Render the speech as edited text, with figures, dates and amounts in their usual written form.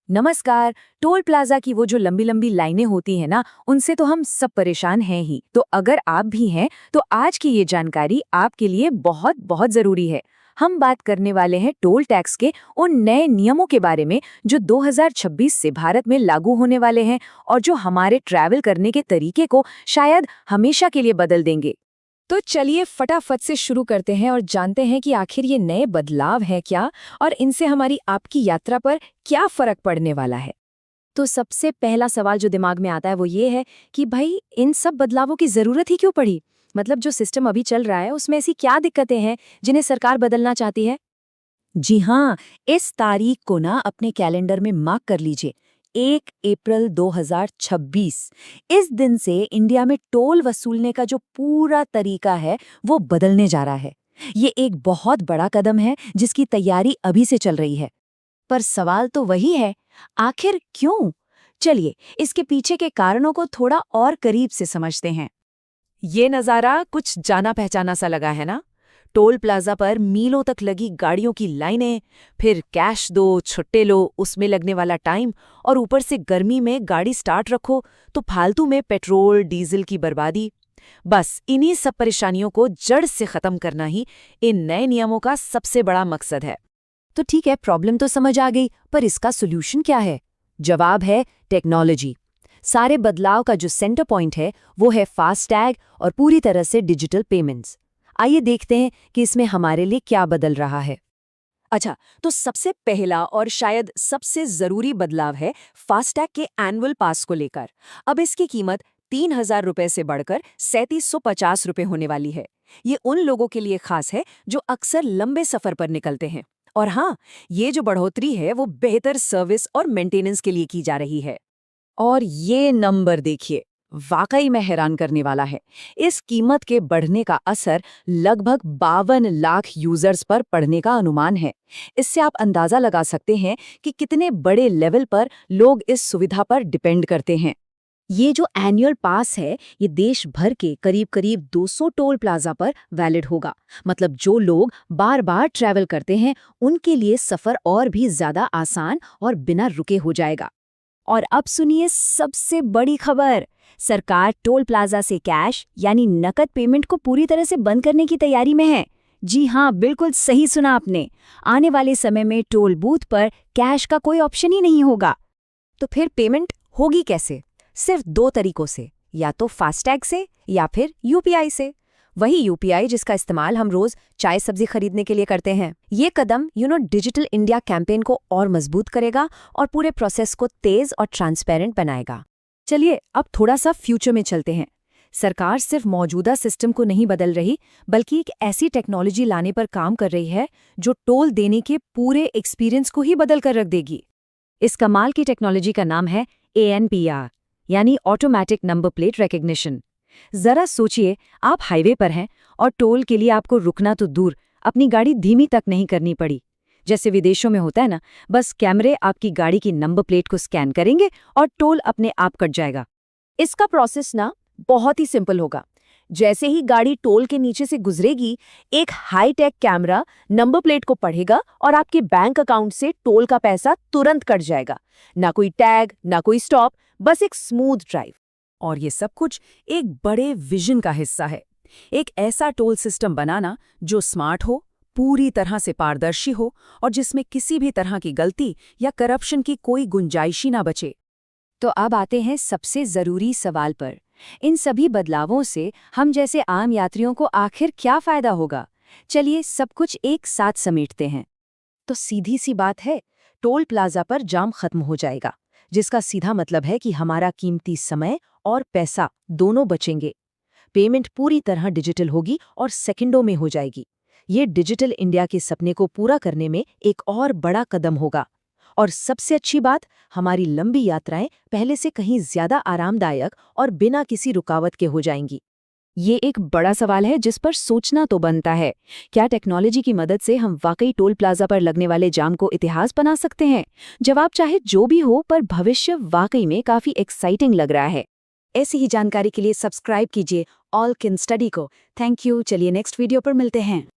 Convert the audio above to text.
नमस्कार। Toll plaza की वो जो लंबी लंबी लाइनें होती हैं ना, उनसे तो हम सब परेशान हैं ही। तो अगर आप भी हैं तो आज की ये जानकारी आपके लिए बहुत बहुत जरूरी है। हम बात करने वाले हैं टोल टैक्स के उन नए नियमों के बारे में जो 2026 से भारत में लागू होने वाले हैं और जो हमारे ट्रैवल करने के तरीके को शायद हमेशा के लिए बदल देंगे। तो चलिए फटाफट से शुरू करते हैं और जानते हैं कि आखिर ये नए बदलाव हैं क्या और इनसे हमारी आपकी यात्रा पर क्या फर्क पड़ने वाला है। तो सबसे पहला सवाल जो दिमाग में आता है वो ये है कि भाई इन सब बदलावों की जरूरत ही क्यों पड़ी। मतलब जो सिस्टम अभी चल रहा है उसमें ऐसी क्या दिक्कतें हैं जिन्हें सरकार बदलना चाहती है। जी हाँ, इस तारीख को ना अपने कैलेंडर में मार्क कर लीजिए। 1 अप्रैल 2026। इस दिन से इंडिया में टोल वसूलने का जो पूरा तरीका है वो बदलने जा रहा है। ये एक बहुत बड़ा कदम है जिसकी तैयारी अभी से चल रही है। पर सवाल तो वही है, आखिर क्यों? चलिए इसके पीछे के कारणों को थोड़ा और करीब से समझते हैं। ये नज़ारा कुछ जाना पहचाना सा लगा है ना। टोल प्लाजा पर मीलों तक लगी गाड़ियों की लाइनें, फिर कैश दो छुट्टे लो उसमें लगने वाला टाइम, और ऊपर से गर्मी में गाड़ी स्टार्ट रखो तो फालतू में पेट्रोल डीजल की बर्बादी। बस इन्हीं सब परेशानियों को जड़ से खत्म करना ही इन नए नियमों का सबसे बड़ा मकसद है। तो ठीक है, प्रॉब्लम तो समझ आ गई, पर इसका सोल्यूशन क्या है? जवाब है टेक्नोलॉजी। सारे बदलाव का जो सेंटर पॉइंट है वो है फास्टैग और पूरी तरह से डिजिटल पेमेंट्स। आइए देखते हैं कि इसमें हमारे लिए क्या बदल रहा है। अच्छा, तो सबसे पहला और शायद सबसे जरूरी बदलाव है फास्टैग के एनुअल पास को लेकर। अब इसकी कीमत 3,000 रुपए से बढ़कर 3,750 रुपए होने वाली है। ये उन लोगों के लिए खास है जो अक्सर लंबे सफर पर निकलते हैं। और हाँ, ये जो बढ़ोतरी है वो बेहतर सर्विस और मेंटेनेंस के लिए की जा रही है। और ये नंबर देखिए, वाकई में हैरान करने वाला है। इस कीमत के बढ़ने का असर लगभग 52 लाख यूजर्स पर पड़ने का अनुमान है। इससे आप अंदाजा लगा सकते हैं कि कितने बड़े लेवल पर लोग इस सुविधा पर डिपेंड करते हैं। ये जो एनुअल पास है ये देश भर के करीब करीब 200 टोल प्लाजा पर वैलिड होगा। मतलब जो लोग बार बार ट्रैवल करते हैं उनके लिए सफर और भी ज्यादा आसान और बिना रुके हो जाएगा। और अब सुनिए सबसे बड़ी खबर। सरकार टोल प्लाजा से कैश यानी नकद पेमेंट को पूरी तरह से बंद करने की तैयारी में है। जी हाँ, बिल्कुल सही सुना आपने। आने वाले समय में टोल बूथ पर कैश का कोई ऑप्शन ही नहीं होगा। तो फिर पेमेंट होगी कैसे? सिर्फ 2 तरीकों से, या तो फास्टैग से या फिर यूपीआई से। वही यूपीआई जिसका इस्तेमाल हम रोज चाय सब्जी खरीदने के लिए करते हैं। ये कदम डिजिटल इंडिया कैंपेन को और मजबूत करेगा और पूरे प्रोसेस को तेज और ट्रांसपेरेंट बनाएगा। चलिए अब थोड़ा सा फ्यूचर में चलते हैं। सरकार सिर्फ मौजूदा सिस्टम को नहीं बदल रही, बल्कि एक ऐसी टेक्नोलॉजी लाने पर काम कर रही है जो टोल देने के पूरे एक्सपीरियंस को ही बदल कर रख देगी। इस कमाल की टेक्नोलॉजी का नाम है ANPR, यानी ऑटोमेटिक नंबर प्लेट रिकग्निशन। जरा सोचिए, आप हाईवे पर हैं और टोल के लिए आपको रुकना तो दूर, अपनी गाड़ी धीमी तक नहीं करनी पड़ी। जैसे विदेशों में होता है ना, बस कैमरे आपकी गाड़ी की नंबर प्लेट को स्कैन करेंगे और टोल अपने आप कट जाएगा। इसका प्रोसेस ना बहुत ही सिंपल होगा। जैसे ही गाड़ी टोल के नीचे से गुजरेगी, एक हाई-टेक कैमरा नंबर प्लेट को पढ़ेगा और आपके बैंक अकाउंट से टोल का पैसा तुरंत कट जाएगा। ना कोई टैग, ना कोई स्टॉप, बस एक स्मूथ ड्राइव। और ये सब कुछ एक बड़े विजन का हिस्सा है। एक ऐसा टोल सिस्टम बनाना जो स्मार्ट हो, पूरी तरह से पारदर्शी हो और जिसमें किसी भी तरह की गलती या करप्शन की कोई गुंजाइश ही ना बचे। तो अब आते हैं सबसे जरूरी सवाल पर। इन सभी बदलावों से हम जैसे आम यात्रियों को आखिर क्या फायदा होगा? चलिए सब कुछ एक साथ समेटते हैं। तो सीधी सी बात है, टोल प्लाजा पर जाम खत्म हो जाएगा, जिसका सीधा मतलब है कि हमारा कीमती समय और पैसा दोनों बचेंगे। पेमेंट पूरी तरह डिजिटल होगी और सेकंडों में हो जाएगी। ये डिजिटल इंडिया के सपने को पूरा करने में एक और बड़ा कदम होगा। और सबसे अच्छी बात, हमारी लंबी यात्राएं पहले से कहीं ज्यादा आरामदायक और बिना किसी रुकावट के हो जाएंगी। ये एक बड़ा सवाल है जिस पर सोचना तो बनता है। क्या टेक्नोलॉजी की मदद से हम वाकई टोल प्लाजा पर लगने वाले जाम को इतिहास बना सकते हैं? जवाब चाहे जो भी हो, पर भविष्य वाकई में काफी एक्साइटिंग लग रहा है। ऐसी ही जानकारी के लिए सब्सक्राइब कीजिए ऑल कैन स्टडी को। Thank you. चलिए नेक्स्ट वीडियो पर मिलते हैं।